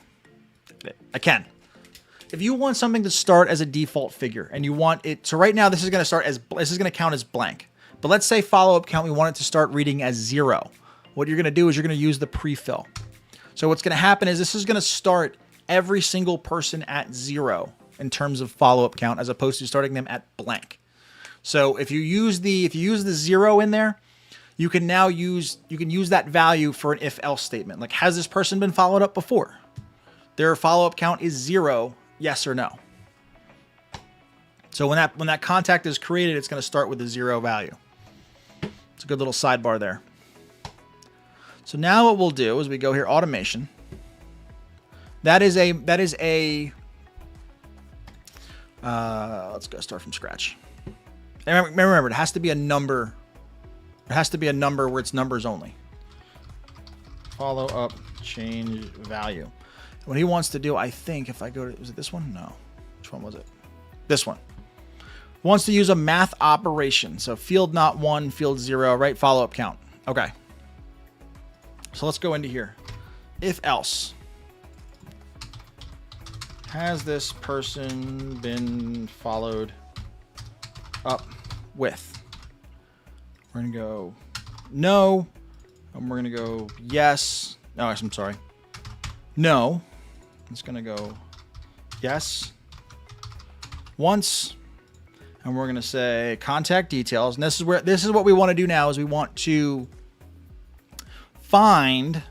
I can. If you want something to start as a default figure and you want it, so right now this is going to count as blank. But let's say follow-up count, we want it to start reading as 0. What you're going to do is you're going to use the prefill. So what's going to happen is this is going to start every single person at 0 in terms of follow-up count as opposed to starting them at blank. So if you use the 0 in there, you can use that value for an if-else statement. Like, has this person been followed up before? Their follow-up count is 0, yes or no. So when that contact is created, it's going to start with the 0 value. It's a good little sidebar there. So now what we'll do is we go here, automation. That is a Let's go start from scratch. And remember, it has to be a number. It has to be a number where it's numbers only. Follow up, change value. What he wants to do, I think, if I go to, was it this one? No. Which one was it? This one. Wants to use a math operation. So field not 1, field 0, right? Follow up count. Okay. So let's go into here. If else. Has this person been followed up with? We're going to go no. And we're going to go yes. No, I'm sorry. No. It's going to go yes. Once. And we're going to say contact details. And this is what we want to do now is we want to find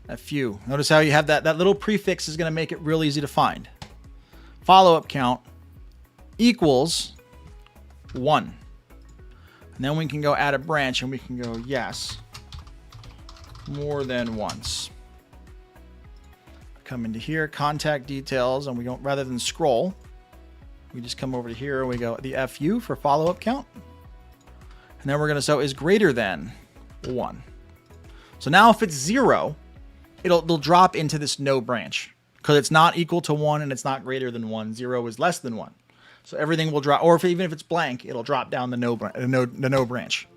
a few. Notice how you have that little prefix is going to make it real easy to find. Follow-up count equals 1. And then we can go add a branch and we can go yes, more than once. Come into here, contact details, and we don't, rather than scroll, we just come over to here and we go the FU for follow-up count. And then we're going to show is greater than 1. So now if it's 0, it'll drop into this no branch because it's not equal to 1 and it's not greater than 1. 0 is less than 1. So everything will drop, or even if it's blank, it'll drop down the no branch.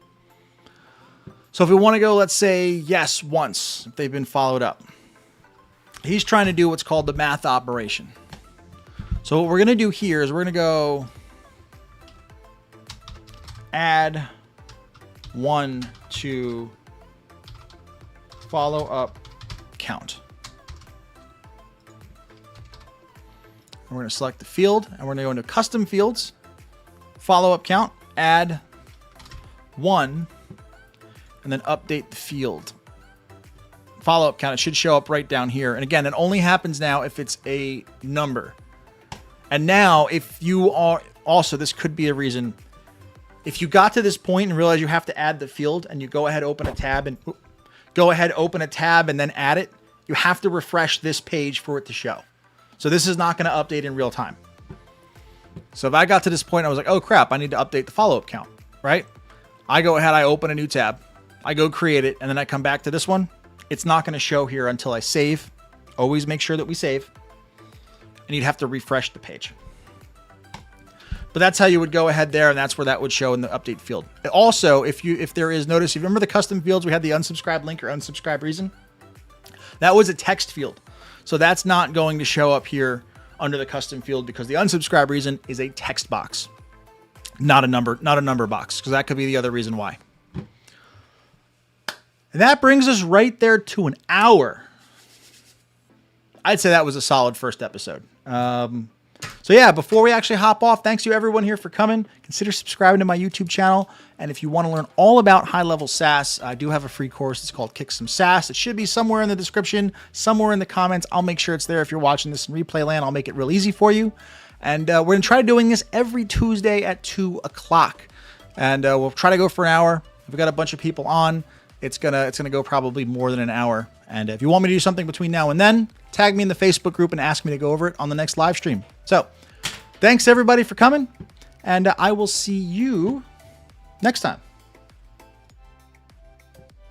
So if we want to go, let's say yes once, if they've been followed up. He's trying to do what's called the math operation. So what we're going to do here is we're going to go add 1 to follow up count. We're going to select the field and we're going to go into custom fields, follow up count, add 1, and then update the field. Follow up count, it should show up right down here. And again, it only happens now if it's a number. And now if you are also, this could be a reason. If you got to this point and realize you have to add the field and you go ahead, open a tab and then add it, you have to refresh this page for it to show. So this is not going to update in real time. So if I got to this point, I was like, oh crap, I need to update the follow-up count, right? I go ahead, I open a new tab, I go create it, and then I come back to this one. It's not going to show here until I save. Always make sure that we save. And you'd have to refresh the page. But that's how you would go ahead there, and that's where that would show in the update field. Also, if there is, notice, if you remember the custom fields, we had the unsubscribe link or unsubscribe reason. That was a text field. So that's not going to show up here under the custom field because the unsubscribe reason is a text box, not a number box, because that could be the other reason why. And that brings us right there to an hour. I'd say that was a solid first episode. So yeah, before we actually hop off, thanks to everyone here for coming. Consider subscribing to my YouTube channel. And if you want to learn all about high-level SaaS, I do have a free course. It's called Kick Some SaaS. It should be somewhere in the description, somewhere in the comments. I'll make sure it's there. If you're watching this in replay land, I'll make it real easy for you. And we're going to try doing this every Tuesday at 2 o'clock. And we'll try to go for an hour. If we've got a bunch of people on, it's gonna go probably more than an hour. And if you want me to do something between now and then, tag me in the Facebook group and ask me to go over it on the next live stream. So thanks everybody for coming, and I will see you next time.